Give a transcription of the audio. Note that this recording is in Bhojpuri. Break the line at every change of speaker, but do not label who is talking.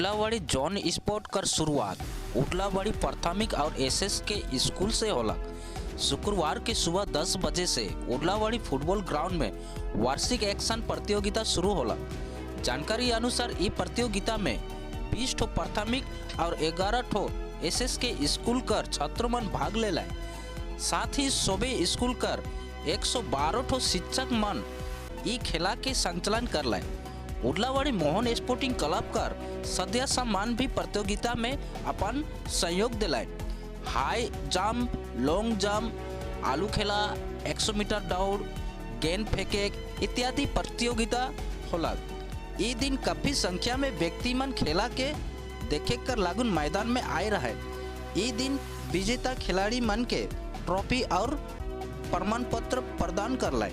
उडलावाड़ी जोन स्पोर्ट कर शुरुआत उडलावाड़ी प्राथमिक और एसएस के स्कूल से होला। शुक्रवार की सुबह 10 बजे से उडलावाड़ी फुटबॉल ग्राउंड में वार्षिक एक्शन प्रतियोगिता शुरू होला। जानकारी अनुसार इस प्रतियोगिता में 20 ठो प्राथमिक और 11 ठो एसएस के स्कूल कर छात्र मन भाग ले लाए। साथ ही सभी स्कूल कर 112 ठो शिक्षक मन ई खेला के संचालन कर लाए। उडलावाड़ी मोहन स्पोर्टिंग क्लब कर सदस्य सम्मान भी प्रतियोगिता में अपन सहयोग दिलाए। हाई जंप, लॉन्ग जंप, आलू खेला, 100 मीटर दौड़, गेंद फेंके इत्यादि प्रतियोगिता होला। ई दिन काफी संख्या में व्यक्ति मन खेला के देखे कर लागुन मैदान में आए रहे। ई दिन विजेता खिलाड़ी मन के ट्रॉफी और प्रमाण पत्र प्रदान कर लाए।